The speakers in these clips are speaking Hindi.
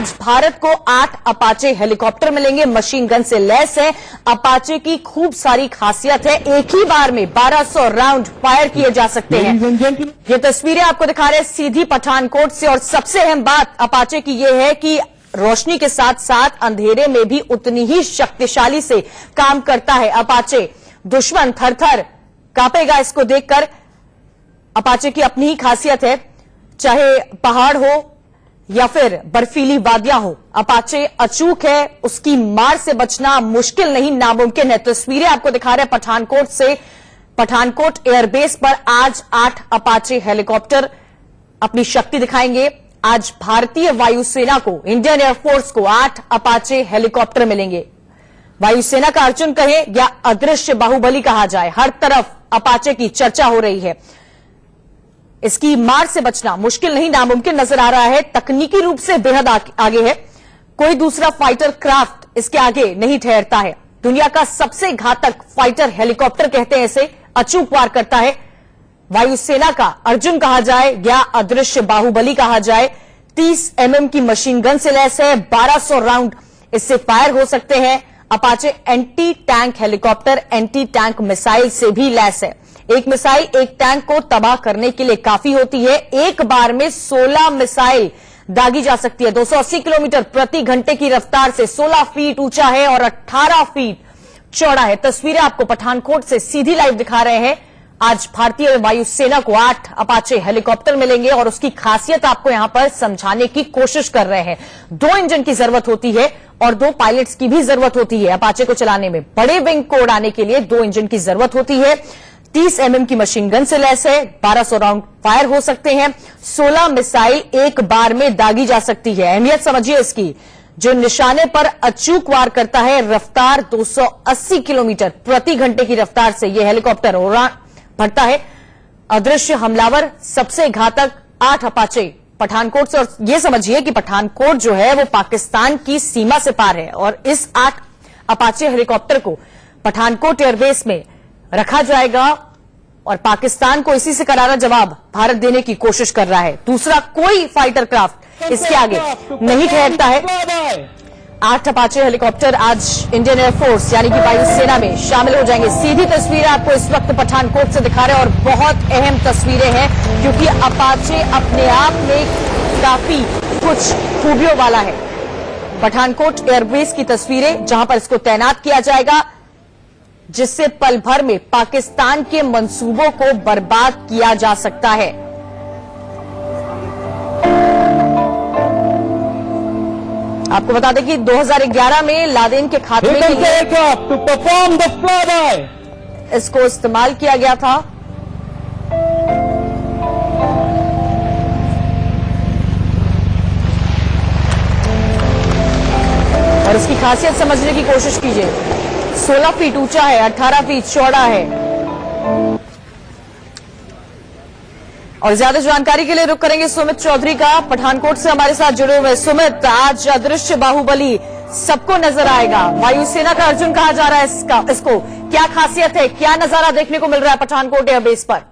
आज भारत को 8 अपाचे हेलीकॉप्टर मिलेंगे, मशीन गन से लैस है। अपाचे की खूब सारी खासियत है, एक ही बार में 1200 राउंड फायर किए जा सकते हैं। ये तस्वीरें आपको दिखा रहे हैं सीधी पठानकोट से। और सबसे अहम बात अपाचे की यह है कि रोशनी के साथ साथ अंधेरे में भी उतनी ही शक्तिशाली से काम करता है अपाचे। दुश्मन थर थर कांपेगा इसको देखकर। अपाचे की अपनी ही खासियत है, चाहे पहाड़ हो या फिर बर्फीली वादियां हो, अपाचे अचूक है, उसकी मार से बचना मुश्किल नहीं नामुमकिन है। तस्वीरें आपको दिखा रहे हैं पठानकोट से। पठानकोट एयरबेस पर आज 8 अपाचे हेलीकॉप्टर अपनी शक्ति दिखाएंगे। आज भारतीय वायुसेना को, इंडियन एयरफोर्स को 8 अपाचे हेलीकॉप्टर मिलेंगे। वायुसेना का अर्जुन कहे या अदृश्य बाहुबली कहा जाए, हर तरफ अपाचे की चर्चा हो रही है। इसकी मार से बचना मुश्किल नहीं नामुमकिन नजर आ रहा है। तकनीकी रूप से बेहद आगे है, कोई दूसरा फाइटर क्राफ्ट इसके आगे नहीं ठहरता है। दुनिया का सबसे घातक फाइटर हेलीकॉप्टर कहते हैं इसे, अचूक वार करता है। वायुसेना का अर्जुन कहा जाए या अदृश्य बाहुबली कहा जाए। 30 mm की मशीन गन से लैस है, 1200 राउंड इससे फायर हो सकते हैं। Apache anti tank helicopter, anti tank missile से भी लैस है। एक मिसाइल एक टैंक को तबाह करने के लिए काफी होती है। एक बार में 16 मिसाइल दागी जा सकती है। 280 किलोमीटर प्रति घंटे की रफ्तार से 16 फीट ऊंचा है और 18 फीट चौड़ा है। तस्वीरें आपको पठानकोट से सीधी लाइव दिखा रहे हैं। आज भारतीय वायुसेना को 8 अपाचे हेलीकॉप्टर मिलेंगे और उसकी खासियत आपको यहां पर समझाने की कोशिश कर रहे हैं। 2 इंजन की जरूरत होती है और 2 पायलट्स की भी जरूरत होती है अपाचे को चलाने में। बड़े विंग को उड़ाने के लिए 2 इंजन की जरूरत होती है। 30 mm की मशीन गन से लैस है, 1200 राउंड फायर हो सकते हैं। 16 मिसाइल एक बार में दागी जा सकती है। अहमियत समझिए इसकी, जो निशाने पर अचूक वार करता है। रफ्तार 280 किलोमीटर प्रति घंटे की रफ्तार से यह हेलीकॉप्टर उड़ान भरता है। अदृश्य हमलावर, सबसे घातक 8 अपाचे पठानकोट से। और यह समझिए कि पठानकोट जो है वो पाकिस्तान की सीमा से पार है और इस 8 अपाचे हेलीकॉप्टर को पठानकोट एयरबेस में रखा जाएगा और पाकिस्तान को इसी से करारा जवाब भारत देने की कोशिश कर रहा है। दूसरा कोई फाइटर क्राफ्ट इसके आगे नहीं ठहरता है। 8 अपाचे हेलीकॉप्टर आज इंडियन एयरफोर्स यानी कि वायुसेना में शामिल हो जाएंगे। सीधी तस्वीरें आपको इस वक्त पठानकोट से दिखा रहे हैं और बहुत अहम तस्वीरें हैं क्योंकि अपाचे अपने आप में काफी कुछ खूबियों वाला है। पठानकोट एयरबेस की तस्वीरें जहां पर इसको तैनात किया जाएगा, जिससे पल भर में पाकिस्तान के मंसूबों को बर्बाद किया जा सकता है। आपको बता दें कि 2011 में लादेन के खात्मे के लिए इसको इस्तेमाल किया गया था। और इसकी खासियत समझने की कोशिश कीजिए। 16 फीट ऊंचा है, 18 फीट चौड़ा है। और ज्यादा जानकारी के लिए रुख करेंगे सुमित चौधरी का, पठानकोट से हमारे साथ जुड़े हुए। सुमित, आज अदृश्य बाहुबली सबको नजर आएगा, वायुसेना का अर्जुन कहा जा रहा है इसको, क्या खासियत है, क्या नजारा देखने को मिल रहा है पठानकोट एयरबेस पर?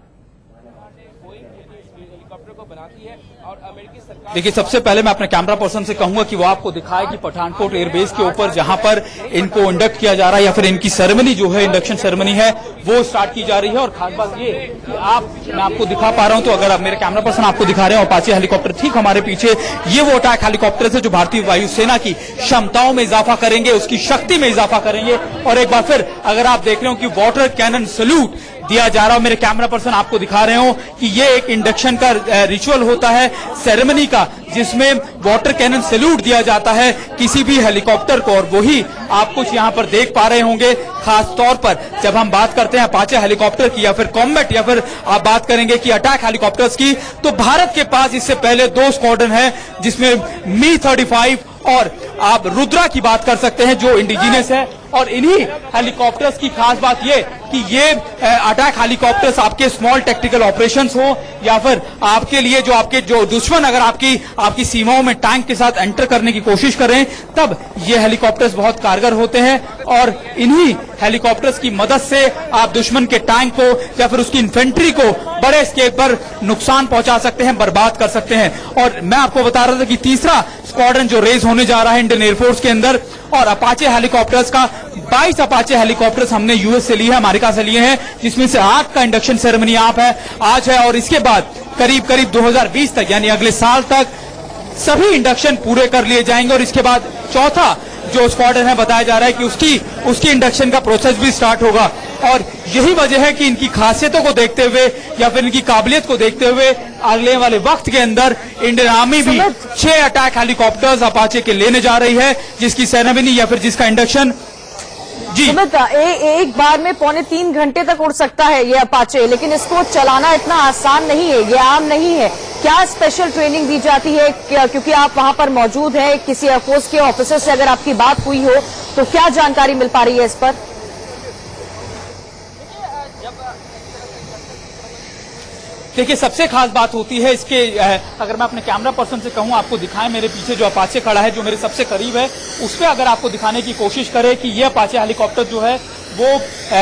देखिए, सबसे पहले मैं अपने कैमरा पर्सन से कहूंगा कि वो आपको दिखाए कि पठानकोट एयरबेस के ऊपर जहां पर इनको इंडक्ट किया जा रहा है या फिर इनकी सेरेमनी जो है, इंडक्शन सेरेमनी है, वो स्टार्ट की जा रही है। और खास बात ये कि मैं आपको दिखा पा रहा हूं, तो अगर आप मेरे कैमरा पर्सन आपको दिखा रहे हैं अपाचे हेलीकॉप्टर ठीक हमारे पीछे, ये वो अटैक हेलीकॉप्टर है जो भारतीय वायुसेना की क्षमताओं में इजाफा करेंगे, उसकी शक्ति में इजाफा करेंगे। और एक बार फिर अगर आप देख रहे हो कि वाटर कैनन सैल्यूट दिया जा रहा हो, मेरे कैमरा पर्सन आपको दिखा रहे हो कि ये एक इंडक्शन का रिचुअल होता है, सेरेमनी का, जिसमें वाटर कैनन सैल्यूट दिया जाता है किसी भी हेलीकॉप्टर को। और वही आप कुछ यहाँ पर देख पा रहे होंगे। खास तौर पर जब हम बात करते हैं अपाचे हेलीकॉप्टर की या फिर कॉम्बैट या फिर आप बात करेंगे कि अटैक हेलीकॉप्टर्स की, तो भारत के पास इससे पहले 2 स्क्वाड्रन है, जिसमें Mi-35 और आप रुद्रा की बात कर सकते हैं जो इंडिजिनस है। और इन्हीं हेलीकॉप्टर्स की खास बात ये कि ये अटैक हेलीकॉप्टर्स आपके स्मॉल टेक्टिकल ऑपरेशंस हो या फिर आपके लिए जो दुश्मन अगर आपकी सीमाओं में टैंक के साथ एंटर करने की कोशिश कर रहे हैं, तब ये हेलीकॉप्टर्स बहुत कारगर होते हैं और इन्हीं हेलीकॉप्टर्स की मदद से आप दुश्मन के टैंक को या फिर उसकी इन्फेंट्री को बड़े स्केल पर नुकसान पहुंचा सकते हैं, बर्बाद कर सकते हैं। और मैं आपको बता रहा था कि तीसरा स्क्वाड्रन जो रेज होने जा रहा है इंडियन एयरफोर्स के अंदर, और अपाचे हेलीकॉप्टर्स का 22 अपाचे हेलीकॉप्टर्स हमने यूएस से लिए हैं, अमेरिका से लिए हैं, जिसमें से 8 का इंडक्शन सेरेमनी आज है और इसके बाद करीब 2020 तक यानी अगले साल तक सभी इंडक्शन पूरे कर लिए जाएंगे। और इसके बाद चौथा जो स्क्वाड्रन है बताया जा रहा है कि उसकी इंडक्शन का प्रोसेस भी स्टार्ट होगा। और यही वजह है कि इनकी खासियतों को देखते हुए या फिर इनकी काबिलियत को देखते हुए अगले वाले वक्त के अंदर इंडियन आर्मी भी 6 अटैक हेलीकॉप्टर्स अपाचे के लेने जा रही है, जिसकी सेरेमनी या फिर जिसका इंडक्शन सुमित एक बार में 2.25 घंटे तक उड़ सकता है ये अपाचे, लेकिन इसको चलाना इतना आसान नहीं है, ये आम नहीं है। क्या स्पेशल ट्रेनिंग दी जाती है? क्योंकि आप वहां पर मौजूद हैं, किसी एयरफोर्स के ऑफिसर से अगर आपकी बात हुई हो तो क्या जानकारी मिल पा रही है इस पर? देखिए, सबसे खास बात होती है इसके, अगर मैं अपने कैमरा पर्सन से कहूं आपको दिखाएं, मेरे पीछे जो अपाचे खड़ा है जो मेरे सबसे करीब है, उस पर अगर आपको दिखाने की कोशिश करें कि ये अपाचे हेलीकॉप्टर जो है वो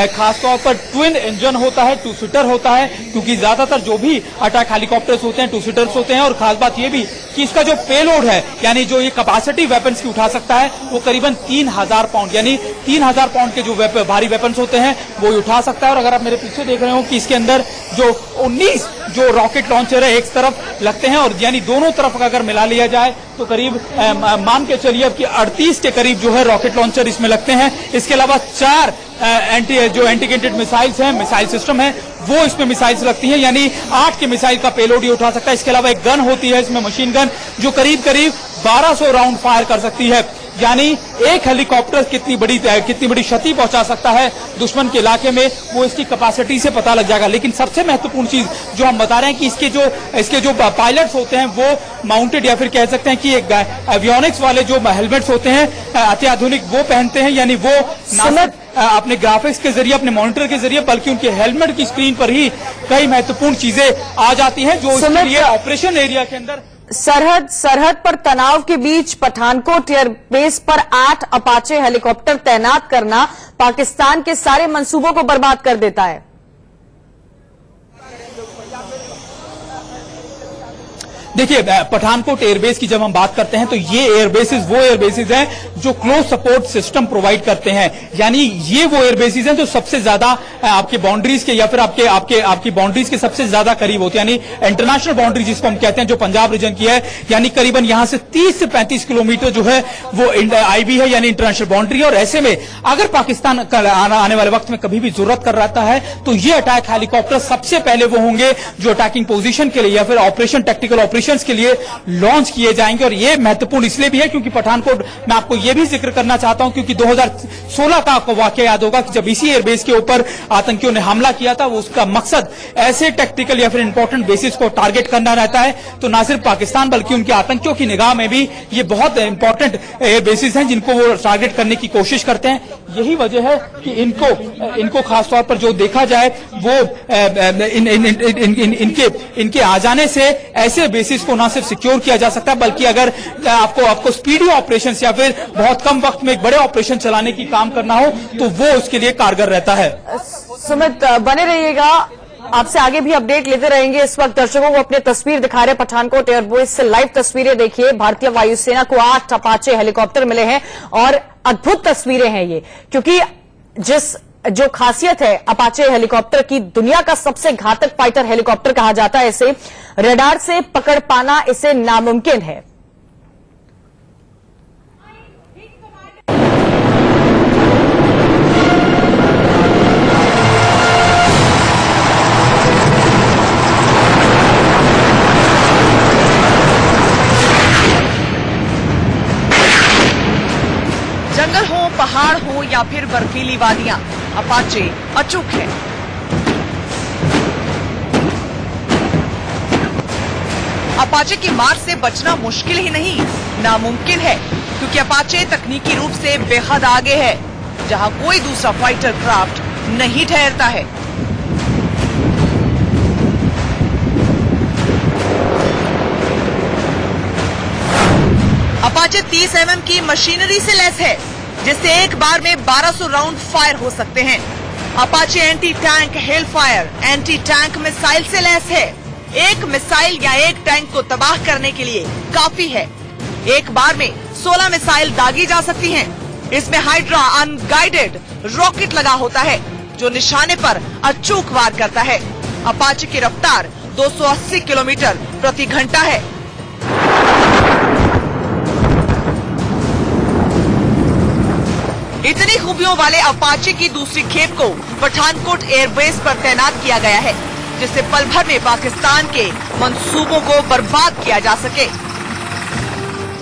खासतौर पर ट्विन इंजन होता है, 2 सीटर होता है, क्योंकि ज्यादातर जो भी अटैक हेलीकॉप्टर्स होते हैं 2 सीटर्स होते हैं। और खास बात ये भी कि इसका जो पेलोड है यानी जो ये कैपेसिटी वेपन्स की उठा सकता है वो करीबन 3000 पाउंड यानी 3000 पाउंड के जो भारी वेपन्स होते हैं वो उठा सकता है। और अगर आप मेरे पीछे देख रहे हो कि इसके अंदर जो 19 जो रॉकेट लॉन्चर है एक तरफ लगते हैं, और यानी दोनों तरफ अगर मिला लिया जाए तो करीब मान के चलिए अब कि 38 के करीब जो है रॉकेट लॉन्चर इसमें लगते हैं। इसके अलावा 4 एंटीग्रेटेड मिसाइल्स हैं, मिसाइल सिस्टम है, वो इसमें मिसाइल्स लगती हैं, यानी 8 के मिसाइल का पेलोड ये उठा सकता है। इसके अलावा एक गन होती है इसमें, मशीन गन, जो करीब 1200 राउंड फायर कर सकती है। यानी एक हेलीकॉप्टर कितनी बड़ी क्षति पहुंचा सकता है दुश्मन के इलाके में, वो इसकी कैपेसिटी से पता लग जाएगा। लेकिन सबसे महत्वपूर्ण चीज जो हम बता रहे हैं कि इसके जो पायलट्स होते हैं वो माउंटेड या फिर कह सकते हैं कि एवियोनिक्स वाले जो हेलमेट्स होते हैं अत्याधुनिक वो पहनते हैं, यानी वो अपने ग्राफिक्स के जरिए, अपने मॉनिटर के जरिए, बल्कि उनके हेलमेट की स्क्रीन पर ही कई महत्वपूर्ण चीजें आ जाती हैं जो इसके लिए ऑपरेशन एरिया के अंदर सरहद पर तनाव के बीच पठानकोट एयरबेस पर 8 अपाचे हेलीकॉप्टर तैनात करना पाकिस्तान के सारे मंसूबों को बर्बाद कर देता है। देखिए, पठानकोट एयरबेस की जब हम बात करते हैं तो ये एयरबेसेस वो एयरबेसेस हैं जो क्लोज सपोर्ट सिस्टम प्रोवाइड करते हैं, यानी ये वो एयरबेसेस हैं जो सबसे ज्यादा आपके बाउंड्रीज के या फिर आपकी बाउंड्रीज के सबसे ज्यादा करीब होती है, यानी इंटरनेशनल बाउंड्री जिसको हम कहते हैं, जो पंजाब रीजन की है, यानी करीबन यहां से 30 से 35 किलोमीटर जो है वो आईबी है, यानी इंटरनेशनल बाउंड्री। और ऐसे में अगर पाकिस्तान आने वाले वक्त में कभी भी जरूरत कर रहा है तो ये अटैक हेलीकॉप्टर सबसे पहले वो होंगे जो अटैकिंग पोजीशन के लिए या फिर ऑपरेशन टेक्टिकल ऑपरेशन के लिए लॉन्च किए जाएंगे। और ये महत्वपूर्ण इसलिए भी है क्योंकि पठानकोट, मैं आपको ये भी जिक्र करना चाहता हूं क्योंकि 2016 का आपको वाकया याद होगा कि जब इसी एयरबेस के ऊपर आतंकियों ने हमला किया था, वो उसका मकसद ऐसे टेक्टिकल या फिर इंपॉर्टेंट बेसिस को टारगेट करना रहता है। तो ना सिर्फ पाकिस्तान बल्कि उनके आतंकियों की निगाह में भी ये बहुत इंपॉर्टेंट एयर बेसिस हैं जिनको वो टारगेट करने की कोशिश करते हैं। यही वजह है कि इनको खासतौर पर जो देखा जाए वो इनके आ जाने से ऐसे बेसिस को ना सिर्फ सिक्योर किया जा सकता है बल्कि अगर आपको स्पीडी ऑपरेशन या फिर बहुत कम वक्त में एक बड़े ऑपरेशन चलाने की काम करना हो तो वो उसके लिए कारगर रहता है। सुमित, बने रहिएगा, आपसे आगे भी अपडेट लेते रहेंगे। इस वक्त दर्शकों को अपनी तस्वीर दिखा रहे पठानकोट एयरबेस से लाइव तस्वीरें देखिए। भारतीय वायुसेना को 8 अपाचे हेलीकॉप्टर मिले हैं और अद्भुत तस्वीरें हैं ये, क्योंकि जो खासियत है अपाचे हेलीकॉप्टर की, दुनिया का सबसे घातक फाइटर हेलीकॉप्टर कहा जाता है इसे, रडार से पकड़ पाना इसे नामुमकिन है। जंगल हो, पहाड़ हो या फिर बर्फीली वादियां, अपाचे अचूक है। अपाचे की मार से बचना मुश्किल ही नहीं, नामुमकिन है, क्योंकि अपाचे तकनीकी रूप से बेहद आगे है, जहां कोई दूसरा फाइटर क्राफ्ट नहीं ठहरता है। अपाचे 30 mm की मशीनरी से लैस है, जिससे एक बार में 1200 राउंड फायर हो सकते हैं। Apache anti tank hello fire anti tank missile से लैस है। एक मिसाइल या एक टैंक को तबाह करने के लिए काफी है। एक बार में 16 मिसाइल दागी जा सकती हैं। इसमें हाइड्रा अनगाइडेड रॉकेट लगा होता है, जो निशाने पर अचूक वार करता है। अपाचे की रफ्तार 280 किलोमीटर प्रति घंटा है। इतनी खूबियों वाले अपाचे की दूसरी खेप को पठानकोट एयरबेस पर तैनात किया गया है, जिससे पल भर में पाकिस्तान के मंसूबों को बर्बाद किया जा सके।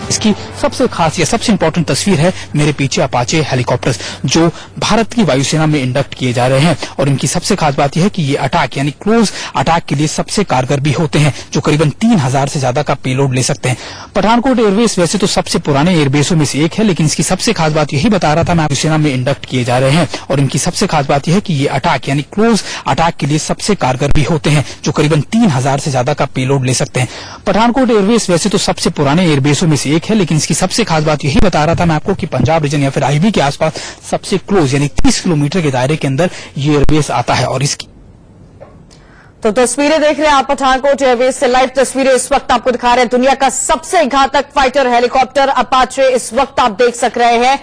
इसकी सबसे खास या सबसे इम्पोर्टेंट तस्वीर है मेरे पीछे अपाचे हेलीकॉप्टर्स जो भारत की वायुसेना में इंडक्ट किए जा रहे हैं। और इनकी सबसे खास बात यह है कि ये अटैक यानी क्लोज अटैक के लिए सबसे कारगर भी होते हैं, जो करीबन 3000 से ज्यादा का पेलोड ले सकते हैं। पठानकोट एयरबेस वैसे तो सबसे पुराने एयरबेसों में से एक है, लेकिन इसकी सबसे खास बात यही बता रहा था मैं, वायुसेना में इंडक्ट किए जा रहे हैं। और इनकी सबसे खास बात यह है कि ये अटैक यानी क्लोज अटैक के लिए सबसे कारगर भी होते हैं, जो करीबन 3000 से ज्यादा का पेलोड ले सकते हैं। पठानकोट एयरबेस वैसे तो सबसे पुराने एयरबेसों में से एक है, लेकिन इसकी सबसे खास बात यही बता रहा था मैं आपको कि पंजाब रीजन या फिर आईबी के आसपास सबसे क्लोज यानी 30 किलोमीटर के दायरे के अंदर ये एयरबेस आता है। और इसकी तो तस्वीरें देख रहे हैं आप पठानकोट एयरबेस से। लाइव तस्वीरें इस वक्त आपको दिखा रहे हैं। दुनिया का सबसे घातक फाइटर हेलीकॉप्टर अपाचे इस वक्त आप देख सक रहे हैं।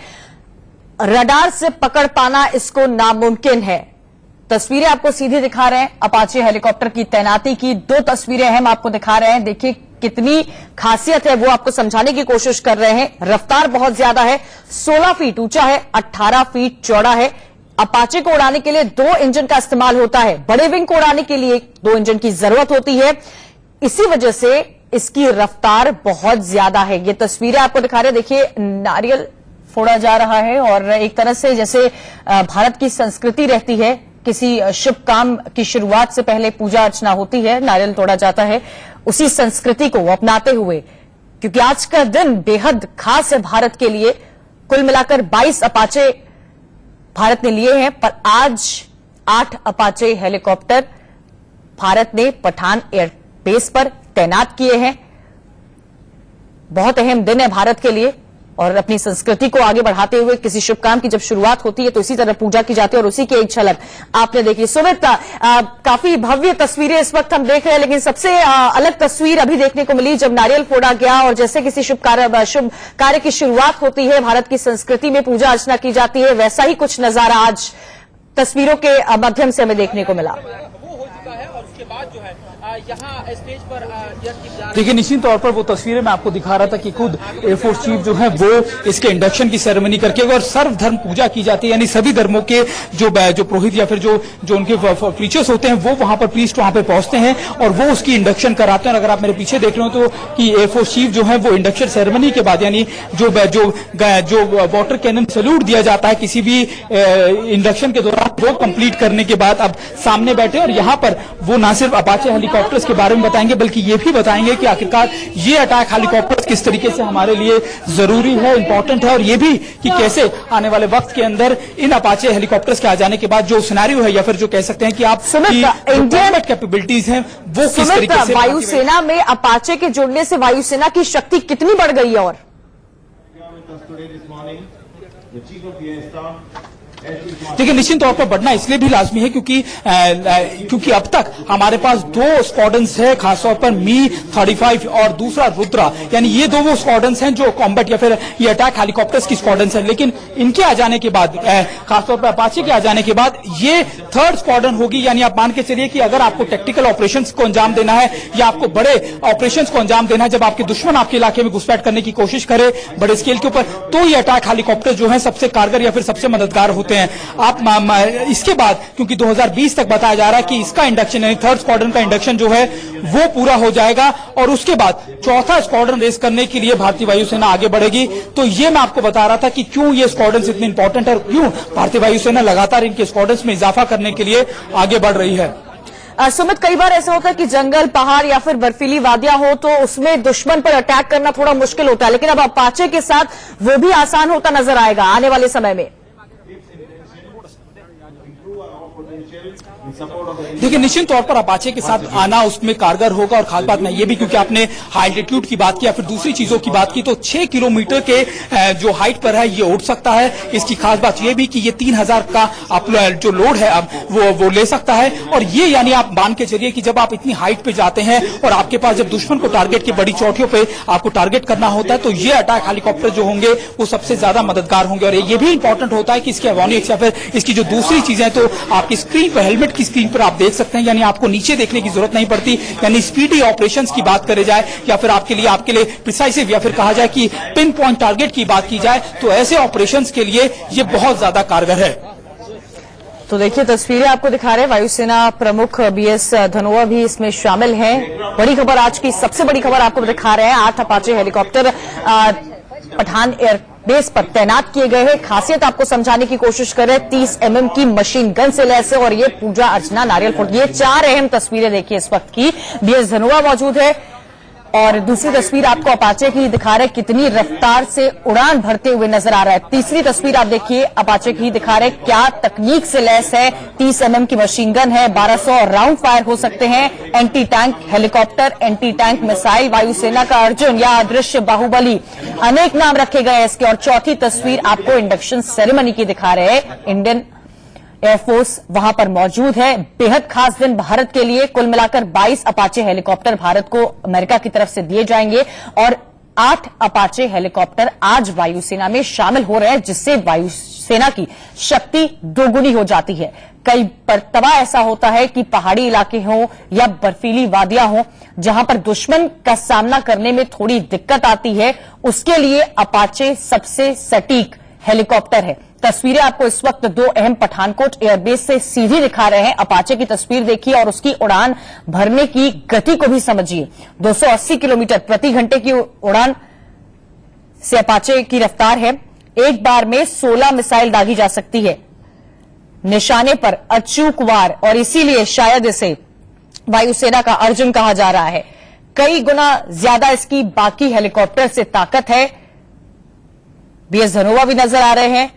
रडार से पकड़ पाना इसको नामुमकिन है। तस्वीरें आपको सीधी दिखा रहे हैं अपाचे हेलीकॉप्टर की तैनाती की। 2 तस्वीरें हम आपको दिखा रहे हैं। देखिए कितनी खासियत है वो आपको समझाने की कोशिश कर रहे हैं। रफ्तार बहुत ज्यादा है, 16 फीट ऊंचा है, 18 फीट चौड़ा है। अपाचे को उड़ाने के लिए 2 इंजन का इस्तेमाल होता है। बड़े विंग को उड़ाने के लिए 2 इंजन की जरूरत होती है। इसी वजह से इसकी रफ्तार बहुत ज्यादा है। ये तस्वीरें आपको दिखा रहे हैं। देखिए नारियल फोड़ा जा रहा है और एक तरह से जैसे भारत की संस्कृति रहती है, किसी शुभ काम की शुरुआत से पहले पूजा अर्चना होती है, नारियल तोड़ा जाता है, उसी संस्कृति को अपनाते हुए, क्योंकि आज का दिन बेहद खास है भारत के लिए। कुल मिलाकर 22 अपाचे भारत ने लिए हैं, पर आज 8 अपाचे हेलीकॉप्टर भारत ने पठान एयरबेस पर तैनात किए हैं। बहुत अहम दिन है भारत के लिए और अपनी संस्कृति को आगे बढ़ाते हुए किसी शुभ काम की जब शुरुआत होती है तो इसी तरह पूजा की जाती है और उसी की एक झलक आपने देखी। सुमित, काफी भव्य तस्वीरें इस वक्त हम देख रहे हैं, लेकिन सबसे अलग तस्वीर अभी देखने को मिली जब नारियल फोड़ा गया और जैसे किसी शुभ कार्य की शुरुआत होती है, भारत की संस्कृति में पूजा अर्चना की जाती है, वैसा ही कुछ नजारा आज तस्वीरों के माध्यम से हमें देखने को मिला। यहाँ स्टेज पर देखिए निश्चित तौर पर वो तस्वीरें मैं आपको दिखा रहा था कि खुद एयरफोर्स चीफ जो है वो इसके इंडक्शन की सेरेमनी करके और सर्वधर्म पूजा की जाती है, यानी सभी धर्मों के जो पुरोहित या फिर जो उनके प्रीचर्स होते हैं वो वहां पर प्रीस्ट वहां पर पहुंचते हैं और वो उसकी इंडक्शन कराते हैं। और अगर आप मेरे पीछे देख रहे हो तो कि एयरफोर्स चीफ जो है वो इंडक्शन सेरेमनी के बाद यानी जो वाटर कैनन सैल्यूट दिया जाता है किसी भी इंडक्शन के दौरान, वो कंप्लीट करने के बाद अब सामने बैठे और यहाँ पर वो ना सिर्फ अपाचे हेलीकॉप्टर्स के बारे में बताएंगे बल्कि ये भी बताएंगे कि आखिरकार ये अटैक हेलीकॉप्टर्स किस तरीके से हमारे लिए जरूरी है, इंपॉर्टेंट है, और ये भी कि कैसे आने वाले वक्त के अंदर इन अपाचे हेलीकॉप्टर्स के आ जाने के बाद जो सिनेरियो है या फिर जो कह सकते हैं कि आप इंडियन कैपेबिलिटीज हैं वो किस तरीके से वायुसेना में अपाचे के जुड़ने से वायुसेना की शक्ति कितनी बढ़ गई है। और देखिए निश्चित तौर पर बढ़ना इसलिए भी लाजमी है क्योंकि अब तक हमारे पास 2 स्क्वाड्रंस है, खासतौर पर मी-35 और दूसरा रुद्रा, यानी ये 2 वो स्क्वाड्रंस हैं जो कॉम्बैट या फिर ये अटैक हेलीकॉप्टर्स की स्क्वाड्रंस है। लेकिन इनके आ जाने के बाद, खासतौर पर अपाचे के आ जाने के बाद ये 3rd स्क्वाड्रन होगी। यानी आप मान के चलिए कि अगर आपको टेक्टिकल ऑपरेशंस को अंजाम देना है या आपको बड़े ऑपरेशंस को अंजाम देना है, जब आपके दुश्मन आपके इलाके में घुसपैठ करने की कोशिश करे बड़े स्केल के ऊपर, तो ये अटैक हेलीकॉप्टर जो है सबसे कारगर या फिर सबसे मददगार होते हैं। आप इसके बाद क्योंकि 2020 तक बताया जा रहा है कि इसका इंडक्शन यानी 3rd स्क्वाड्रन का इंडक्शन जो है वो पूरा हो जाएगा और उसके बाद 4था स्क्वाड्रन रेस करने के लिए भारतीय वायुसेना आगे बढ़ेगी। तो ये मैं आपको बता रहा था कि क्यों ये स्क्वाड्रन इतने इंपॉर्टेंट है और क्यों भारतीय वायुसेना लगातार इनके स्क्वाड्रन में इजाफा करने के लिए आगे बढ़ रही है। सुमित, कई बार ऐसा होता है कि जंगल, पहाड़ या फिर बर्फीली वादियां हो तो उसमें दुश्मन पर अटैक करना थोड़ा मुश्किल होता है, लेकिन अब अपाचे के साथ वो भी आसान होता नजर आएगा आने वाले समय में। देखिए, निश्चित तौर पर अपाचे के साथ आना उसमें कारगर होगा और खास बात नहीं ये भी क्योंकि आपने हाई एल्टीट्यूड की बात की या फिर दूसरी चीजों की बात की, तो 6 किलोमीटर के जो हाइट पर है ये उड़ सकता है। इसकी खास बात ये भी कि ये 3000 का आप जो लोड है अब वो ले सकता है। और ये यानी आप मान के चलिए कि जब आप इतनी हाइट पे जाते हैं और आपके पास जब दुश्मन को टारगेट की बड़ी चोटियों पे आपको टारगेट करना होता है, तो ये अटैक हेलीकॉप्टर जो होंगे वो सबसे ज्यादा मददगार होंगे। और ये भी इंपॉर्टेंट होता है कि इसके एवियोनिक्स या फिर इसकी जो दूसरी चीजें तो आपकी स्क्रीन पर, हेलमेट की स्क्रीन पर आप देख सकते हैं, यानी आपको नीचे देखने की जरूरत नहीं पड़ती। यानी स्पीडी ऑपरेशंस की बात करे जाए या फिर आपके लिए प्रिसाइसिव या फिर कहा जाए कि पिन पॉइंट टारगेट की बात की जाए, तो ऐसे ऑपरेशंस के लिए ये बहुत ज्यादा कारगर है। तो देखिए तस्वीरें आपको दिखा रहे हैं, वायुसेना प्रमुख बीएस धनोआ भी इसमें शामिल हैं। बड़ी खबर, आज की सबसे बड़ी खबर आपको दिखा रहे हैं। 8 अपाचे हेलीकॉप्टर पठान एयरबेस पर तैनात किए गए हैं। खासियत आपको समझाने की कोशिश कर रहे हैं। 30 mm की मशीन गन से लैस है और ये पूजा अर्चना नारियल फुट, ये 4 अहम तस्वीरें देखिए इस वक्त की। बीएस धनोआ मौजूद है और दूसरी तस्वीर आपको अपाचे की दिखा रहे, कितनी रफ्तार से उड़ान भरते हुए नजर आ रहा है। तीसरी तस्वीर आप देखिए अपाचे की दिखा रहे, क्या तकनीक से लैस है। 30 mm की मशीन गन है, 1200 राउंड फायर हो सकते हैं। Anti tank helicopter, anti tank missile, वायुसेना का अर्जुन या अदृश्य बाहुबली, अनेक नाम रखे गए हैं इसके। और चौथी तस्वीर आपको इंडक्शन सेरेमनी की दिखा रहे हैं। इंडियन एयरफोर्स वहां पर मौजूद है। बेहद खास दिन भारत के लिए। कुल मिलाकर 22 अपाचे हेलीकॉप्टर भारत को अमेरिका की तरफ से दिए जाएंगे और 8 अपाचे हेलीकॉप्टर आज वायुसेना में शामिल हो रहे हैं, जिससे वायुसेना की शक्ति दोगुनी हो जाती है। कई मरतबा ऐसा होता है कि पहाड़ी इलाके हों या बर्फीली वादियां हों, जहां पर दुश्मन का सामना करने में थोड़ी दिक्कत आती है, उसके लिए अपाचे सबसे सटीक हेलीकॉप्टर है। तस्वीरें आपको इस वक्त 2 अहम पठानकोट एयरबेस से सीधी दिखा रहे हैं। अपाचे की तस्वीर देखिए और उसकी उड़ान भरने की गति को भी समझिए। 280 किलोमीटर प्रति घंटे की उड़ान से अपाचे की रफ्तार है। एक बार में 16 मिसाइल दागी जा सकती है निशाने पर अचूक वार, और इसीलिए शायद इसे वायुसेना का अर्जुन कहा जा रहा है। कई गुना ज्यादा इसकी बाकी हेलीकॉप्टर से ताकत है। बीएस धनोआ भी नजर आ रहे हैं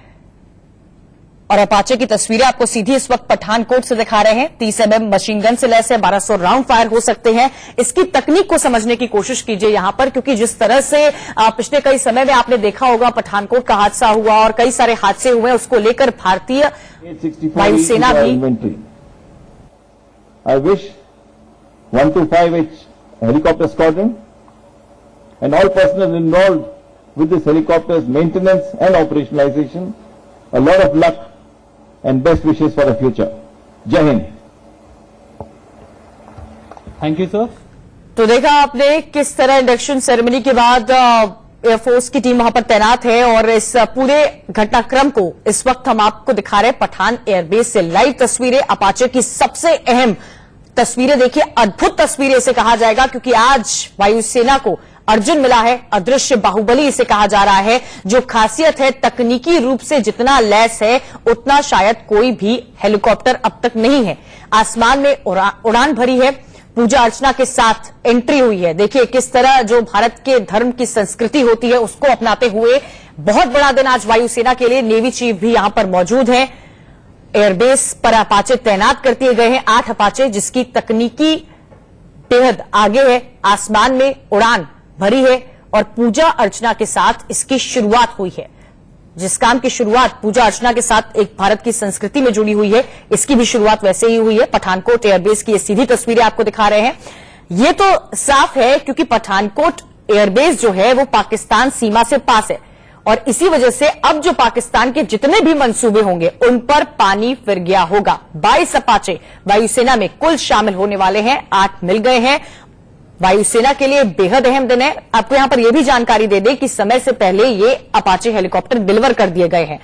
और अपाचे की तस्वीरें आपको सीधी इस वक्त पठानकोट से दिखा रहे हैं। 30 mm मशीन गन से लैस है, 1200 राउंड फायर हो सकते हैं। इसकी तकनीक को समझने की कोशिश कीजिए यहां पर, क्योंकि जिस तरह से पिछले कई समय में आपने देखा होगा पठानकोट का हादसा हुआ और कई सारे हादसे हुए, उसको लेकर भारतीय वायुसेना भी। I wish 125H helicopter squadron and all personnel involved with this helicopter's maintenance and operationalization a lot of luck and best wishes for the future. Jai Hind. Thank you sir. तो देखा आपने किस तरह इंडक्शन सेरेमनी के बाद एयरफोर्स की टीम वहां पर तैनात है और इस पूरे घटनाक्रम को इस वक्त हम आपको दिखा रहे हैं पठान एयरबेस से लाइव तस्वीरें। अपाचे की सबसे अहम तस्वीरें देखिए, अद्भुत तस्वीरें इसे कहा जाएगा, क्योंकि आज वायुसेना को अर्जुन मिला है, अदृश्य बाहुबली इसे कहा जा रहा है। जो खासियत है, तकनीकी रूप से जितना लैस है उतना शायद कोई भी हेलीकॉप्टर अब तक नहीं है। आसमान में उड़ान भरी है, पूजा अर्चना के साथ एंट्री हुई है। देखिए किस तरह जो भारत के धर्म की संस्कृति होती है उसको अपनाते हुए बहुत बड़ा दिन आज वायुसेना के लिए। नेवी चीफ भी यहां पर मौजूद है। एयरबेस पर अपाचे तैनात कर दिए गए हैं, 8 अपाचे, जिसकी तकनीकी बेहद आगे है। आसमान में उड़ान भरी है और पूजा अर्चना के साथ इसकी शुरुआत हुई है। जिस काम की शुरुआत पूजा अर्चना के साथ एक भारत की संस्कृति में जुड़ी हुई है, इसकी भी शुरुआत वैसे ही हुई है। पठानकोट एयरबेस की ये सीधी तस्वीरें आपको दिखा रहे हैं। ये तो साफ है क्योंकि पठानकोट एयरबेस जो है वो पाकिस्तान सीमा से पास है और इसी वजह से अब जो पाकिस्तान के जितने भी मंसूबे होंगे उन पर पानी फिर गया होगा। 22 अपाचे वायुसेना में कुल शामिल होने वाले हैं, 8 मिल गए हैं। वायुसेना के लिए बेहद अहम दिन है। आपको यहां पर यह भी जानकारी दे दें कि समय से पहले ये अपाचे हेलीकॉप्टर डिलीवर कर दिए गए हैं।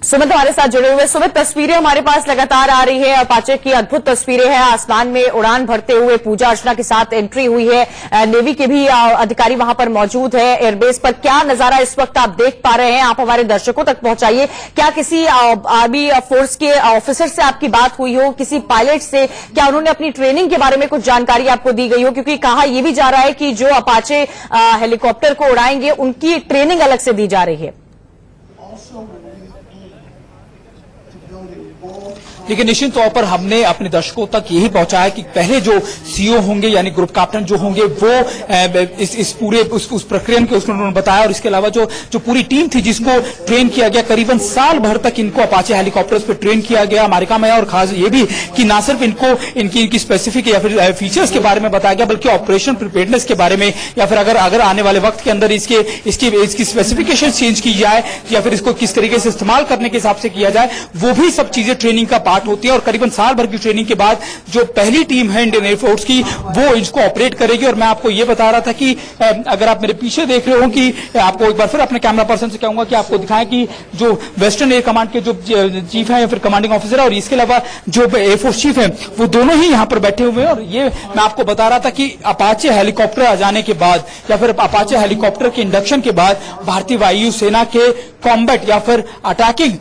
सुमित हमारे साथ जुड़े हुए। सुमित, तस्वीरें हमारे पास लगातार आ रही है, अपाचे की अद्भुत तस्वीरें हैं। आसमान में उड़ान भरते हुए पूजा अर्चना के साथ एंट्री हुई है। नेवी के भी अधिकारी वहां पर मौजूद है। एयरबेस पर क्या नजारा इस वक्त आप देख पा रहे हैं, आप हमारे दर्शकों तक पहुंचाइए। क्या किसी आर्मी फोर्स के ऑफिसर से आपकी बात हुई हो, किसी पायलट से? क्या उन्होंने अपनी ट्रेनिंग के बारे में कुछ जानकारी आपको दी गई हो? क्योंकि कहा यह भी जा रहा है कि जो अपाचे हेलीकॉप्टर को उड़ाएंगे उनकी ट्रेनिंग अलग से दी जा रही है। लेकिन निश्चित तौर पर हमने अपने दर्शकों तक यही पहुंचाया कि पहले जो सीईओ होंगे यानी ग्रुप कैप्टन जो होंगे वो इस पूरे उस प्रक्रिया के उन्होंने बताया, और इसके अलावा जो पूरी टीम थी जिसको ट्रेन किया गया, करीबन साल भर तक इनको अपाचे हेलीकॉप्टर्स पे ट्रेन किया गया। अमेरिका में, और खास ये भी कि ना सिर्फ इनको इनकी स्पेसिफिक या फिर फीचर्स के बारे में बताया गया, बल्कि ऑपरेशन प्रिपेयर्डनेस के बारे में, या फिर अगर आने वाले वक्त के अंदर इसकी स्पेसिफिकेशन चेंज की जाए या फिर इसको किस तरीके से इस्तेमाल करने के हिसाब से किया जाए, वो भी सब चीजें ट्रेनिंग का पार्ट होती है। और करीबन साल भर की ट्रेनिंग के बाद जो पहली टीम है इंडियन एयरफोर्स की, वो इसको ऑपरेट करेगी। और मैं आपको ये बता रहा था कि अगर आप मेरे पीछे देख रहे हो कि आपको एक बार फिर अपने कैमरा पर्सन से कहूंगा कि आपको दिखाएं कि जो वेस्टर्न एयर कमांड के जो चीफ है या फिर कमांडिंग ऑफिसर है, और इसके अलावा जो एयरफोर्स चीफ है, वो दोनों ही यहां पर बैठे हुए हैं। और ये मैं आपको बता रहा था कि अपाचे हेलीकॉप्टर आ जाने के बाद या फिर अपाचे हेलीकॉप्टर के इंडक्शन के बाद भारतीय वायु सेना के कॉम्बैट या फिर अटैकिंग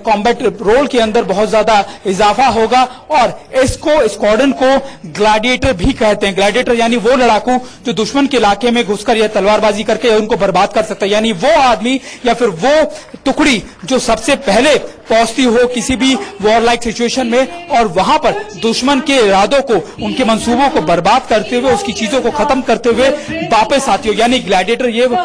कॉम्बैट रोल के अंदर बहुत ज्यादा इजाफा होगा। और इसको स्क्वाड्रन को ग्लैडिएटर भी कहते हैं। ग्लैडिएटर यानी वो लड़ाकू जो दुश्मन के इलाके में घुसकर या तलवारबाजी करके उनको बर्बाद कर सकता है, यानी वो आदमी या फिर वो टुकड़ी जो सबसे पहले पहुंचती हो किसी भी वॉर लाइक सिचुएशन में, और वहां पर दुश्मन के इरादों को, उनके मंसूबों को बर्बाद करते हुए, उसकी चीजों को खत्म करते हुए वापस आती हो, यानी ग्लैडिएटर। ये वो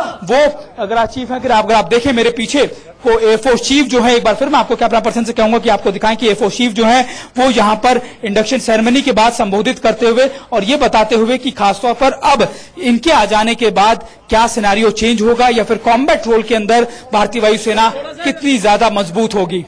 अगर आप चीफ है, अगर आप देखें मेरे पीछे वो एयरफोर्स चीफ जो है, एक बार फिर मैं आपको कैमरा पर्सन से कहूंगा कि आपको दिखाएं कि एयरफोर्स चीफ जो है वो यहां पर इंडक्शन सेरेमनी के बाद संबोधित करते हुए और ये बताते हुए कि खासतौर पर अब इनके आ जाने के बाद क्या सिनेरियो चेंज होगा या फिर कॉम्बैट रोल के अंदर भारतीय वायुसेना कितनी ज्यादा मजबूत होगी।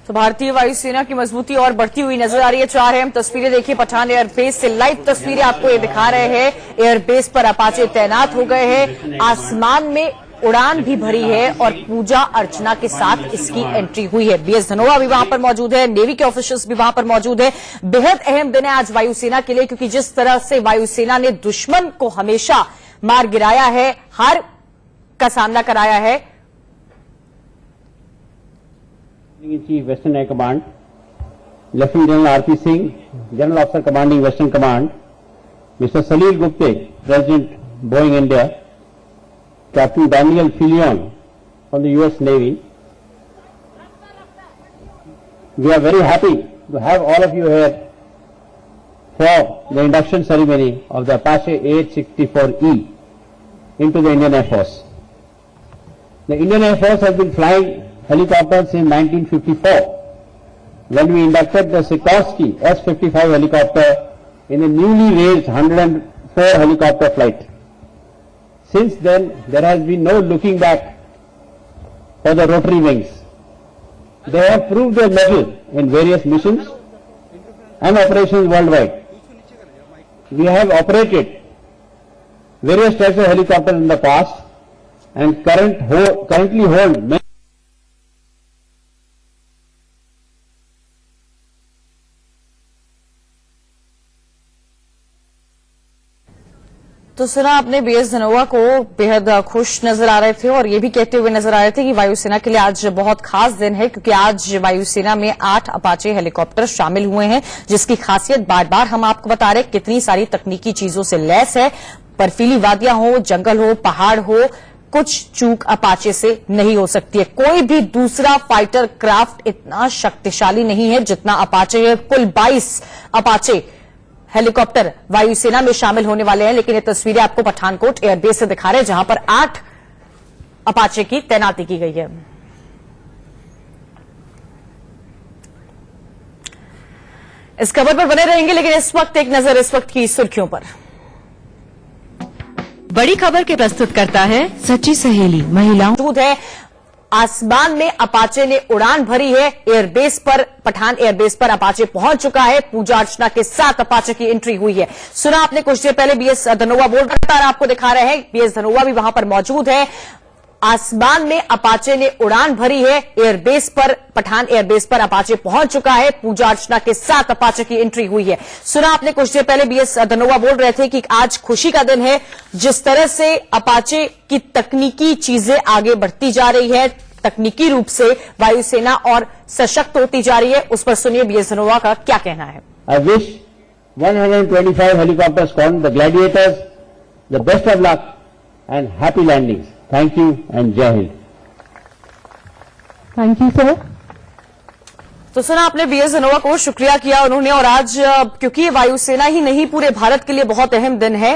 तो भारतीय वायुसेना की मजबूती और बढ़ती हुई नजर आ रही है। चार अहम तस्वीरें देखिए पठान एयरबेस से, लाइव तस्वीरें आपको ये दिखा रहे हैं। एयरबेस पर अपाचे तैनात हो गए हैं, आसमान में उड़ान भी भरी है और पूजा अर्चना के साथ इसकी एंट्री हुई है। बीएस धनोआ भी वहां पर मौजूद है, नेवी के ऑफिसर्स भी वहां पर मौजूद है। बेहद अहम दिन है आज वायुसेना के लिए, क्योंकि जिस तरह से वायुसेना ने दुश्मन को हमेशा मार गिराया है, हार का सामना कराया है। in Chief Western Air Command, Lieutenant General R.P. Singh, General Officer Commanding Western Command, Mr. Salil Gupte, President Boeing India, Captain Daniel Filion from the U.S. Navy. We are very happy to have all of you here for the induction ceremony of the Apache AH-64E into the Indian Air Force. The Indian Air Force has been flying helicopters in 1954 when we inducted the Sikorsky S-55 helicopter in the newly raised 104 helicopter flight. Since then, there has been no looking back for the rotary wings. They have proved their mettle in various missions and operations worldwide. We have operated various types of helicopters in the past and currently hold many तो सुना आपने बीएस धनोआ को बेहद खुश नजर आ रहे थे और ये भी कहते हुए नजर आ रहे थे कि वायुसेना के लिए आज बहुत खास दिन है, क्योंकि आज वायुसेना में 8 अपाचे हेलीकॉप्टर शामिल हुए हैं, जिसकी खासियत बार बार हम आपको बता रहे, कितनी सारी तकनीकी चीजों से लैस है। बर्फीली वादियां हो, जंगल हो, पहाड़ हो, कुछ चूक अपाचे से नहीं हो सकती है। कोई भी दूसरा फाइटर क्राफ्ट इतना शक्तिशाली नहीं है जितना अपाचे है। कुल 22 अपाचे हेलीकॉप्टर वायुसेना में शामिल होने वाले हैं, लेकिन ये तस्वीरें आपको पठानकोट एयरबेस से दिखा रहे हैं, जहां पर 8 अपाचे की तैनाती की गई है। इस खबर पर बने रहेंगे, लेकिन इस वक्त एक नजर इस वक्त की सुर्खियों पर। बड़ी खबर के प्रस्तुत करता है सच्ची सहेली महिलाओं। मौजूद है, आसमान में अपाचे ने उड़ान भरी है। एयरबेस पर, पठान एयरबेस पर अपाचे पहुंच चुका है। पूजा अर्चना के साथ अपाचे की एंट्री हुई है। सुना आपने कुछ देर पहले बीएस धनोआ बोल रहा था, आपको दिखा रहे हैं, बीएस धनोआ भी वहां पर मौजूद है। आसमान में अपाचे ने उड़ान भरी है। एयरबेस पर, पठान एयरबेस पर अपाचे पहुंच चुका है। पूजा अर्चना के साथ अपाचे की एंट्री हुई है। सुना आपने कुछ देर पहले बीएस धनोआ बोल रहे थे कि आज खुशी का दिन है। जिस तरह से अपाचे की तकनीकी चीजें आगे बढ़ती जा रही है, तकनीकी रूप से वायुसेना और सशक्त होती जा रही है, उस पर सुनिए बीएस धनोआ का क्या कहना है। I wish 125 helicopter squadron, the gladiators, the best of luck and happy landings. Thank you and Jai Hind. Thank you sir. तो सुना आपने BS धनोआ को, शुक्रिया किया उन्होंने। और आज क्योंकि वायुसेना ही नहीं पूरे भारत के लिए बहुत अहम दिन है,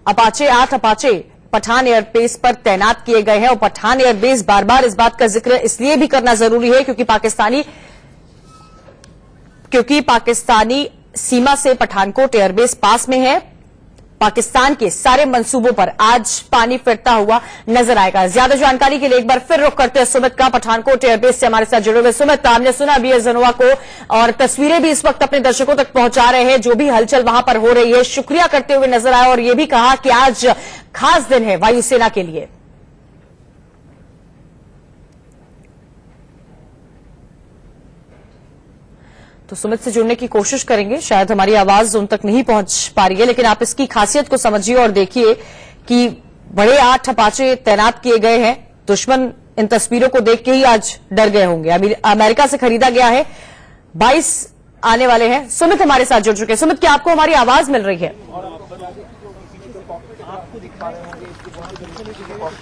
अपाचे 8 अपाचे पठान एयरबेस पर तैनात किए गए हैं। और पठान एयरबेस, बार बार इस बात का जिक्र इसलिए भी करना जरूरी है क्योंकि पाकिस्तानी सीमा से पठानकोट एयरबेस पास में है। पाकिस्तान के सारे मंसूबों पर आज पानी फिरता हुआ नजर आएगा। ज्यादा जानकारी के लिए एक बार फिर रुख करते हैं सुमित का, पठानकोट एयरबेस से हमारे साथ जुड़े हुए। सुमित, हमने सुना BS धनोआ को और तस्वीरें भी इस वक्त अपने दर्शकों तक पहुंचा रहे हैं, जो भी हलचल वहां पर हो रही है, शुक्रिया करते हुए नजर आए और यह भी कहा कि आज खास दिन है वायुसेना के लिए। तो सुमित से जुड़ने की कोशिश करेंगे, शायद हमारी आवाज उन तक नहीं पहुंच पा रही है, लेकिन आप इसकी खासियत को समझिए और देखिए कि बड़े 8 अपाचे तैनात किए गए हैं। दुश्मन इन तस्वीरों को देख के ही आज डर गए होंगे। अमेरिका से खरीदा गया है, 22 आने वाले हैं। सुमित हमारे साथ जुड़ चुके हैं। सुमित, क्या आपको हमारी आवाज मिल रही है?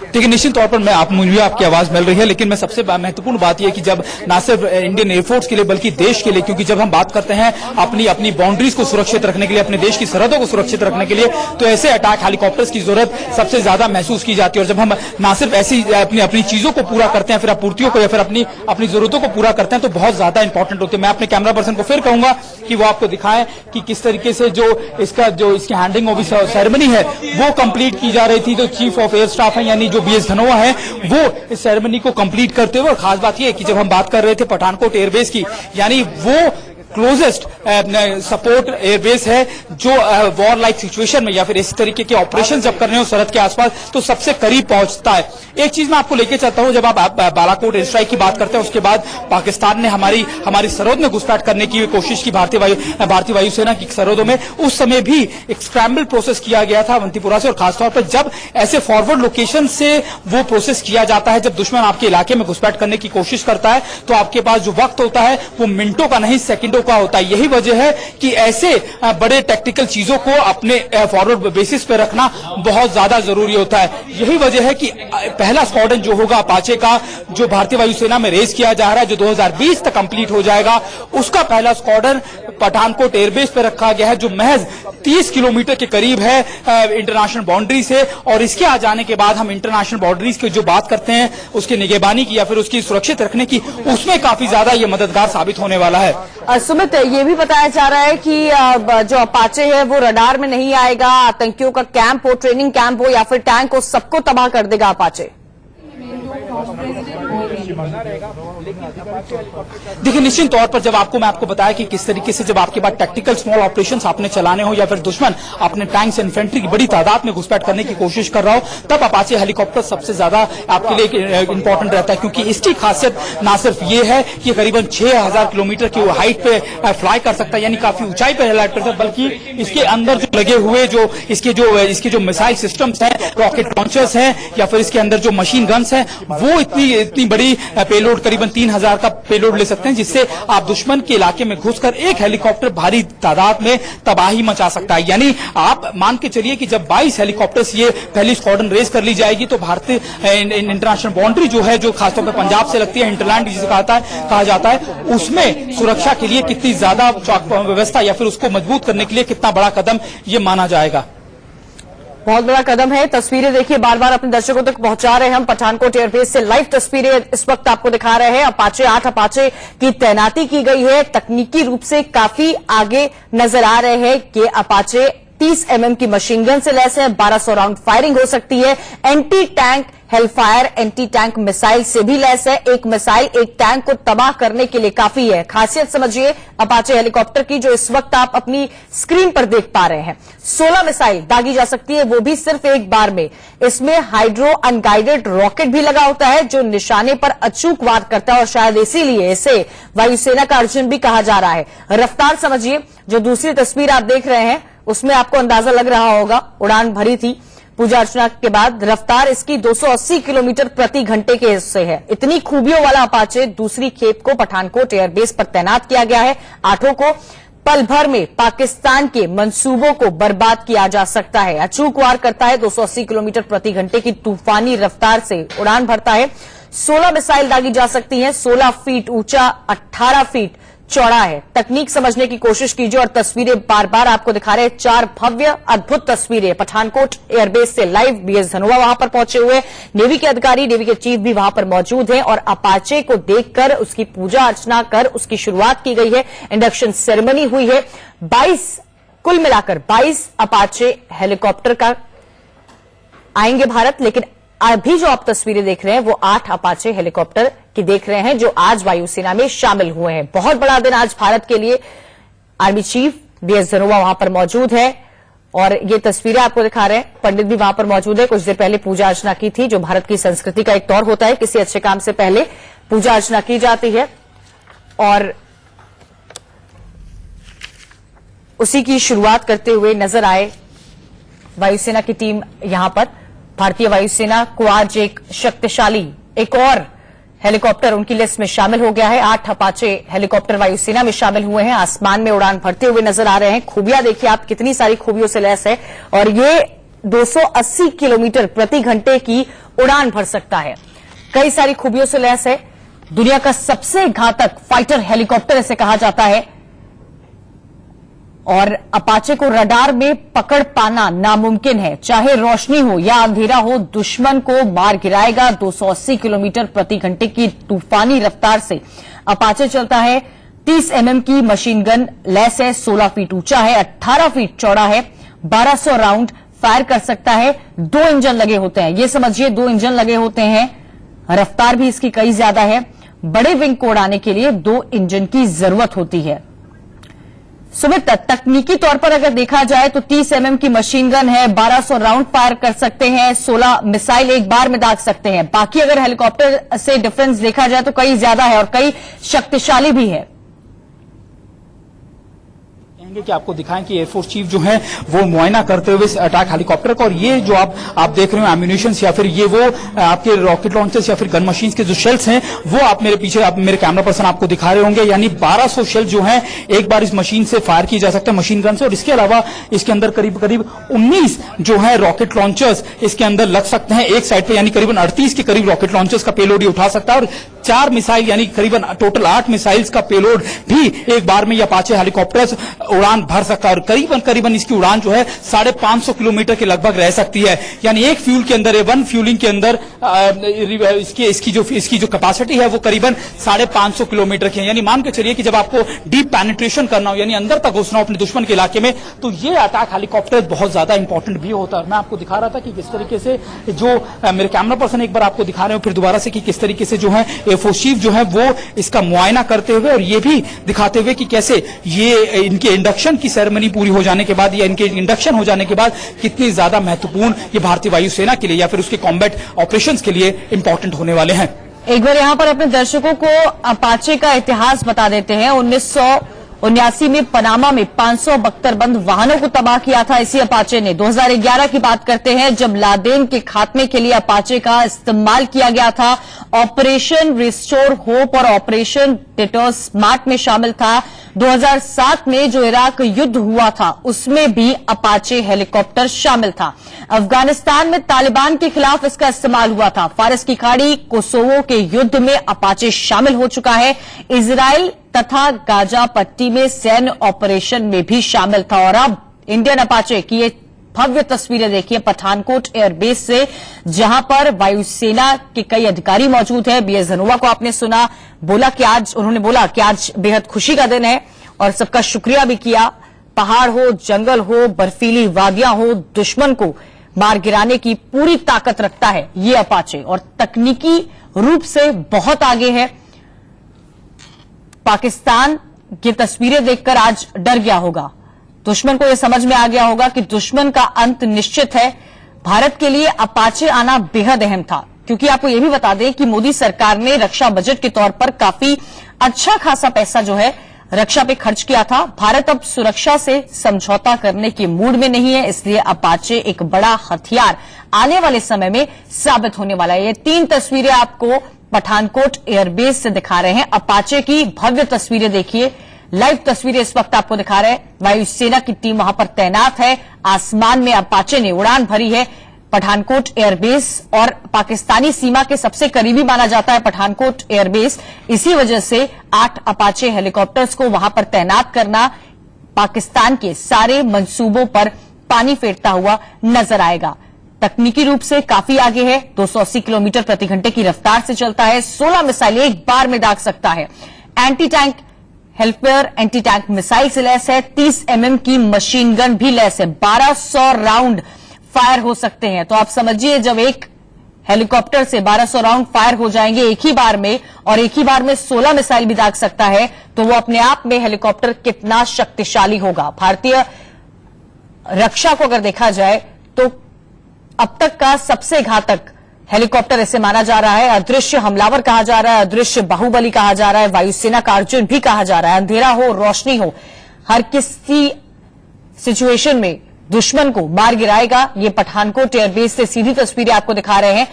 देखिए, निश्चित तौर पर मुझे आपकी आवाज मिल रही है, लेकिन मैं सबसे महत्वपूर्ण बात यह कि जब ना सिर्फ इंडियन एयरफोर्स के लिए बल्कि देश के लिए, क्योंकि जब हम बात करते हैं अपनी बाउंड्रीज को सुरक्षित रखने के लिए, अपने देश की सरहदों को सुरक्षित रखने के लिए, तो ऐसे अटैक हेलीकॉप्टर्स की जरूरत सबसे ज्यादा महसूस की जाती है। और जब हम ना सिर्फ ऐसी अपनी चीजों को पूरा करते हैं, फिर आपूर्तियों को या फिर अपनी जरूरतों को पूरा करते हैं, तो बहुत ज्यादा इंपॉर्टेंट होते हैं। मैं अपने कैमरा पर्सन को फिर कहूंगा कि वो आपको दिखाएं कि किस तरीके से इसकी हैंडिंग ओवर सेरेमनी है वो कंप्लीट की जा रही थी। तो चीफ ऑफ एयर स्टाफ है यानी जो BS धनोआ है, वो इस सेरेमनी को कंप्लीट करते हुए, और खास बात यह है कि जब हम बात कर रहे थे पठानकोट एयरबेस की, यानी वो क्लोजेस्ट सपोर्ट एयरबेस है जो वॉर लाइक सिचुएशन में या फिर इस तरीके के ऑपरेशन जब कर रहे हो सरहद के आसपास, तो सबसे करीब पहुंचता है। एक चीज मैं आपको लेके चलता हूं, जब आप बालाकोट एयर स्ट्राइक की बात करते हैं, उसके बाद पाकिस्तान ने हमारी सरहद में घुसपैठ करने की कोशिश की भारतीय वायुसेना की सरहदों में। उस समय भी एक स्क्रैम्बल प्रोसेस किया गया था अवंतीपुरा से, और खासतौर पर जब ऐसे फॉरवर्ड लोकेशन से वो प्रोसेस किया जाता है, जब दुश्मन आपके इलाके में घुसपैठ करने की कोशिश करता है, तो आपके पास जो वक्त होता है वो मिनटों का नहीं सेकंडों का होता है। यही वजह है कि ऐसे बड़े टेक्निकल चीजों को अपने फॉरवर्ड बेसिस पे रखना बहुत ज्यादा जरूरी होता है। यही वजह है कि पहला स्क्वाड्रन जो होगा अपाचे का, जो भारतीय वायुसेना में रेस किया जा रहा है, जो 2020 तक कंप्लीट हो जाएगा, उसका पहला स्क्वाड्रन पठानकोट एयरबेस पे रखा गया है, जो महज 30 किलोमीटर के करीब है इंटरनेशनल बाउंड्री से। और इसके आ जाने के बाद हम इंटरनेशनल बाउंड्रीज की जो बात करते हैं, उसकी निगहबानी की या फिर उसकी सुरक्षित रखने की, उसमें काफी ज्यादा ये मददगार साबित होने वाला है। सुमित, ये भी बताया जा रहा है कि जो अपाचे है वो रडार में नहीं आएगा, आतंकियों का कैंप हो, ट्रेनिंग कैंप हो या फिर टैंक हो, सबको तबाह कर देगा अपाचे। देखिए, निश्चित तौर पर जब मैं आपको बताया कि किस तरीके से जब आपके पास टैक्टिकल स्मॉल ऑपरेशंस आपने चलाने हो या फिर दुश्मन अपने टैंक्स इन्फेंट्री की बड़ी तादाद में घुसपैठ करने की कोशिश कर रहा हो, तब अपाचे हेलीकॉप्टर सबसे ज्यादा आपके लिए इंपॉर्टेंट रहता है। क्योंकि इसकी खासियत ना सिर्फ ये है कि करीबन 6000 किलोमीटर की हाइट पे फ्लाई कर सकता है, यानी काफी ऊंचाई पे फ्लाई कर सकता है, बल्कि इसके अंदर जो लगे हुए इसके जो मिसाइल सिस्टम्स हैं, रॉकेट लॉन्चर्स हैं या फिर इसके अंदर जो मशीन गन्स हैं, वो इतनी बड़ी पेलोड, करीबन 3000 का पेलोड ले सकते हैं, जिससे आप दुश्मन के इलाके में घुसकर एक हेलीकॉप्टर भारी तादाद में तबाही मचा सकता है। यानी आप मान के चलिए कि जब 22 हेलीकॉप्टर ये पहली स्क्वाड्रन रेस कर ली जाएगी, तो भारतीय इंटरनेशनल बाउंड्री जो है, जो खासतौर पर पंजाब से लगती है, इंटरलैंड जिसे कहा जाता है, उसमें सुरक्षा के लिए कितनी ज्यादा व्यवस्था या फिर उसको मजबूत करने के लिए कितना बड़ा कदम ये माना जाएगा। बहुत बड़ा कदम है। तस्वीरें देखिए, बार बार अपने दर्शकों तक पहुंचा रहे हैं हम पठानकोट एयरबेस से लाइव तस्वीरें इस वक्त आपको दिखा रहे हैं। अपाचे 8 अपाचे की तैनाती की गई है, तकनीकी रूप से काफी आगे नजर आ रहे हैं कि अपाचे 30 mm की मशीन गन से लैस है, 1200 राउंड फायरिंग हो सकती है, anti tank Hellfire anti tank missile से भी लैस है। एक मिसाइल एक टैंक को तबाह करने के लिए काफी है। खासियत समझिए अपाचे हेलीकॉप्टर की, जो इस वक्त आप अपनी स्क्रीन पर देख पा रहे हैं। 16 मिसाइल दागी जा सकती है, वो भी सिर्फ एक बार में। इसमें हाइड्रो अनगाइडेड रॉकेट भी लगा होता है, जो निशाने पर अचूक वार करता है, और शायद इसीलिए इसे वायुसेना का अर्जुन भी कहा जा रहा है। रफ्तार समझिए, जो दूसरी तस्वीर आप देख रहे हैं उसमें आपको अंदाजा लग रहा होगा, उड़ान भरी थी पूजा अर्चना के बाद। रफ्तार इसकी 280 किलोमीटर प्रति घंटे के हिस्से है। इतनी खूबियों वाला अपाचे दूसरी खेप को पठानकोट एयरबेस पर तैनात किया गया है। 8 को पल भर में पाकिस्तान के मंसूबों को बर्बाद किया जा सकता है। अचूक वार करता है, 280 किलोमीटर प्रति घंटे की तूफानी रफ्तार से उड़ान भरता है। 16 मिसाइल दागी जा सकती हैं, 16 फीट ऊंचा, 18 फीट चौड़ा है। तकनीक समझने की कोशिश कीजिए और तस्वीरें बार बार आपको दिखा रहे हैं। 4 भव्य अद्भुत तस्वीरें पठानकोट एयरबेस से लाइव। बीएस धनोआ वहां पर पहुंचे हुए, नेवी के अधिकारी, नेवी के चीफ भी वहां पर मौजूद हैं और अपाचे को देखकर उसकी पूजा अर्चना कर उसकी शुरुआत की गई है। इंडक्शन सेरेमनी हुई है। 22 कुल मिलाकर 22 अपाचे हेलीकॉप्टर का आएंगे भारत, लेकिन अभी जो आप तस्वीरें देख रहे हैं वो 8 अपाचे हेलीकॉप्टर की देख रहे हैं जो आज वायुसेना में शामिल हुए हैं। बहुत बड़ा दिन आज भारत के लिए। आर्मी चीफ बीएस धनोआ वहां पर मौजूद है और ये तस्वीरें आपको दिखा रहे हैं। पंडित भी वहां पर मौजूद है। कुछ देर पहले पूजा अर्चना की थी, जो भारत की संस्कृति का एक तौर होता है। किसी अच्छे काम से पहले पूजा अर्चना की जाती है और उसी की शुरुआत करते हुए नजर आए वायुसेना की टीम यहां पर। भारतीय वायुसेना को आज एक शक्तिशाली एक और हेलीकॉप्टर उनकी लिस्ट में शामिल हो गया है। 8 अपाचे हेलीकॉप्टर वायुसेना में शामिल हुए हैं, आसमान में उड़ान भरते हुए नजर आ रहे हैं। खूबियां देखिए आप, कितनी सारी खूबियों से लैस है और ये 280 किलोमीटर प्रति घंटे की उड़ान भर सकता है। कई सारी खूबियों से लैस है। दुनिया का सबसे घातक फाइटर हेलीकॉप्टर इसे कहा जाता है और अपाचे को रडार में पकड़ पाना नामुमकिन है। चाहे रोशनी हो या अंधेरा हो, दुश्मन को मार गिराएगा। 280 किलोमीटर प्रति घंटे की तूफानी रफ्तार से अपाचे चलता है। 30 mm की मशीन गन लैस है, 16 फीट ऊंचा है, 18 फीट चौड़ा है, 1200 राउंड फायर कर सकता है। 2 इंजन लगे होते हैं, ये समझिए 2 इंजन लगे होते हैं। रफ्तार भी इसकी कई ज्यादा है। बड़े विंग को उड़ाने के लिए 2 इंजन की जरूरत होती है। सुमित, तकनीकी तौर पर अगर देखा जाए तो 30 mm की मशीन गन है, 1200 राउंड फायर कर सकते हैं, 16 मिसाइल एक बार में दाग सकते हैं। बाकी अगर हेलीकॉप्टर से डिफरेंस देखा जाए तो कई ज्यादा है और कई शक्तिशाली भी है। कि आपको दिखाएं कि एयरफोर्स चीफ जो है वो मुआयना करते हुए अटैक हेलीकॉप्टर का, और ये जो आप देख रहे हो एम्यूनिशन या फिर ये वो आपके रॉकेट लॉन्चर्स या फिर गन मशीन्स के जो शेल्स हैं वो आप मेरे पीछे, आप मेरे कैमरा पर्सन आपको दिखा रहे होंगे। यानी 1200 शेल जो हैं एक बार इस मशीन से फायर किए जा सकते हैं, मशीन गन से। और इसके अलावा इसके अंदर करीब 19 जो है रॉकेट लॉन्चर्स इसके अंदर लग सकते हैं एक साइड पे, यानी करीबन 38 के करीब रॉकेट लॉन्चर्स का पेलोड ये उठा सकता है। और 4 मिसाइल यानी करीबन टोटल 8 मिसाइल्स का पेलोड भी एक बार में ये अपाचे हेलीकॉप्टर्स उड़ान भर सकता है। और करीबन इसकी उड़ान जो है 550 किलोमीटर के लगभग रह सकती है। यानी एक फ्यूल के अंदर, वन फ्यूलिंग के अंदर इसकी जो कैपेसिटी है वो करीबन 550 किलोमीटर की है। यानी मान के चलिए कि जब आपको डीप पेनिट्रेशन करना हो, यानी अंदर तक घुसना हो अपने दुश्मन के इलाके में, तो ये अटैक हेलीकॉप्टर बहुत ज्यादा इंपॉर्टेंट भी होता है। मैं आपको दिखा रहा था कि किस तरीके से जो मेरे कैमरा पर्सन एक बार आपको दिखा रहे हो फिर दोबारा से कि किस तरीके से जो है एयरफोर्स चीफ जो है वो इसका मुआयना करते हुए और ये भी दिखाते हुए कि कैसे ये इनके इंडक्शन की सेरेमनी पूरी हो जाने के बाद या इनके इंडक्शन हो जाने के बाद कितनी ज्यादा महत्वपूर्ण ये भारतीय वायुसेना के लिए या फिर उसके कॉम्बैट ऑपरेशंस के लिए इंपॉर्टेंट होने वाले हैं। एक बार यहां पर अपने दर्शकों को अपाचे का इतिहास बता देते हैं। 1979 में पनामा में 572 बंद वाहनों को तबाह किया था इसी अपाचे ने। 2011 की बात करते हैं जब लादेन के खात्मे के लिए अपाचे का इस्तेमाल किया गया था। ऑपरेशन रिस्टोर होप और ऑपरेशन डिटर स्मार्ट में शामिल था। 2007 में जो इराक युद्ध हुआ था उसमें भी अपाचे हेलीकॉप्टर शामिल था। अफगानिस्तान में तालिबान के खिलाफ इसका इस्तेमाल हुआ था। फारस की खाड़ी, कोसोवो के युद्ध में अपाचे शामिल हो चुका है। इजराइल तथा गाजा पट्टी में सैन्य ऑपरेशन में भी शामिल था। और अब इंडियन अपाचे की ये भव्य तस्वीरें देखिए पठानकोट एयरबेस से, जहां पर वायुसेना के कई अधिकारी मौजूद हैं। बीएस धनोआ को आपने सुना, उन्होंने बोला कि आज बेहद खुशी का दिन है और सबका शुक्रिया भी किया। पहाड़ हो, जंगल हो, बर्फीली वादियां हो, दुश्मन को मार गिराने की पूरी ताकत रखता है ये अपाचे और तकनीकी रूप से बहुत आगे है। पाकिस्तान की तस्वीरें देखकर आज डर गया होगा। दुश्मन को यह समझ में आ गया होगा कि दुश्मन का अंत निश्चित है। भारत के लिए अपाचे आना बेहद अहम था, क्योंकि आपको यह भी बता दें कि मोदी सरकार ने रक्षा बजट के तौर पर काफी अच्छा खासा पैसा जो है रक्षा पे खर्च किया था। भारत अब सुरक्षा से समझौता करने के मूड में नहीं है, इसलिए अपाचे एक बड़ा हथियार आने वाले समय में साबित होने वाला है। ये 3 तस्वीरें आपको पठानकोट एयरबेस से दिखा रहे हैं। अपाचे की भव्य तस्वीरें देखिए, लाइव तस्वीरें इस वक्त आपको दिखा रहे हैं। वायुसेना की टीम वहां पर तैनात है। आसमान में अपाचे ने उड़ान भरी है। पठानकोट एयरबेस और पाकिस्तानी सीमा के सबसे करीबी माना जाता है पठानकोट एयरबेस। इसी वजह से 8 अपाचे हेलीकॉप्टर्स को वहां पर तैनात करना पाकिस्तान के सारे मंसूबों पर पानी फेरता हुआ नजर आएगा। तकनीकी रूप से काफी आगे है, 280 किलोमीटर प्रति घंटे की रफ्तार से चलता है, 16 मिसाइल एक बार में दाग सकता है। Anti tank Hellfire anti tank missile से लैस है, 30 mm की मशीन गन भी लैस है, 1200 राउंड फायर हो सकते हैं। तो आप समझिए जब एक हेलीकॉप्टर से 1200 राउंड फायर हो जाएंगे एक ही बार में, और एक ही बार में 16 मिसाइल भी दाग सकता है, तो वो अपने आप में हेलीकॉप्टर कितना शक्तिशाली होगा। भारतीय रक्षा को अगर देखा जाए तो अब तक का सबसे घातक हेलीकॉप्टर इसे माना जा रहा है। अदृश्य हमलावर कहा जा रहा है, अदृश्य बाहुबली कहा जा रहा है, वायुसेना का अर्जुन भी कहा जा रहा है। अंधेरा हो रोशनी हो, हर किसी सिचुएशन में दुश्मन को मार गिराएगा। ये पठानकोट एयरबेस से सीधी तस्वीरें आपको दिखा रहे हैं।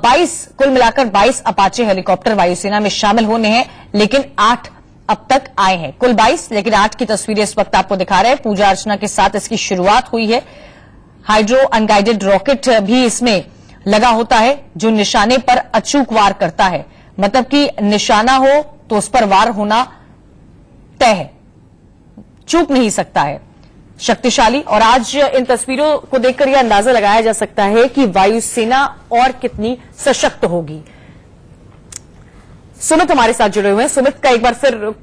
22 कुल मिलाकर 22 अपाचे हेलीकॉप्टर वायुसेना में शामिल होने हैं, लेकिन 8 अब तक आए हैं। कुल 22, लेकिन 8 की तस्वीरें इस वक्त आपको दिखा रहे हैं। पूजा अर्चना के साथ इसकी शुरुआत हुई है। हाइड्रो अनगाइडेड रॉकेट भी इसमें लगा होता है, जो निशाने पर अचूक वार करता है। मतलब कि निशाना हो तो उस पर वार होना तय है, चूक नहीं सकता है। शक्तिशाली, और आज इन तस्वीरों को देखकर यह अंदाजा लगाया जा सकता है कि वायुसेना और कितनी सशक्त होगी। सुमित हमारे साथ जुड़े हुए हैं। सुमित का एक बार फिर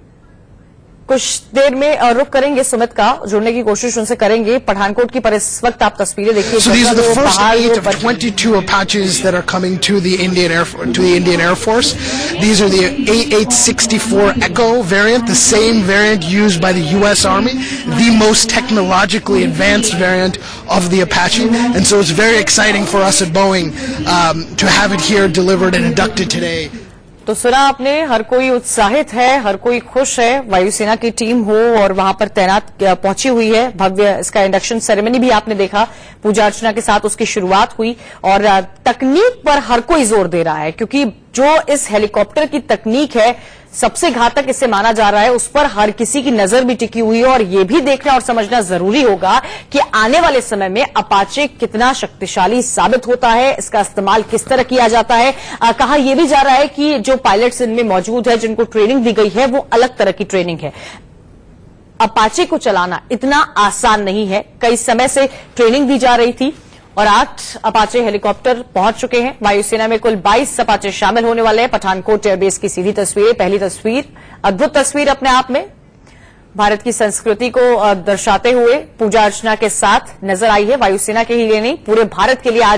कुछ देर में रुख करेंगे, सुमित का जुड़ने की कोशिश उनसे करेंगे पठानकोट की, पर इस वक्त आप तस्वीरें देखिए। So these are the first 8 of 22 Apaches that are coming to the Indian Air Force. These are the A864 Echo variant, the same variant used by the U.S. Army, the most technologically advanced variant of the Apache, and so it's very exciting for us at Boeing to have it here delivered and inducted today. तो सुना आपने, हर कोई उत्साहित है, हर कोई खुश है। वायुसेना की टीम हो और वहां पर तैनात पहुंची हुई है। भव्य इसका इंडक्शन सेरेमनी भी आपने देखा, पूजा अर्चना के साथ उसकी शुरुआत हुई, और तकनीक पर हर कोई जोर दे रहा है, क्योंकि जो इस हेलीकॉप्टर की तकनीक है सबसे घातक इसे माना जा रहा है, उस पर हर किसी की नजर भी टिकी हुई है। और यह भी देखना और समझना जरूरी होगा कि आने वाले समय में अपाचे कितना शक्तिशाली साबित होता है, इसका इस्तेमाल किस तरह किया जाता है। कहा यह भी जा रहा है कि जो पायलट्स इनमें मौजूद है, जिनको ट्रेनिंग दी गई है, वो अलग तरह की ट्रेनिंग है। अपाचे को चलाना इतना आसान नहीं है, कई समय से ट्रेनिंग दी जा रही थी, और 8 अपाचे हेलीकॉप्टर पहुंच चुके हैं। वायुसेना में कुल 22 अपाचे शामिल होने वाले हैं। पठानकोट एयरबेस की सीधी तस्वीरें, पहली तस्वीर, अद्भुत तस्वीर अपने आप में, भारत की संस्कृति को दर्शाते हुए पूजा अर्चना के साथ नजर आई है। वायुसेना के ही लिए नहीं, पूरे भारत के लिए आज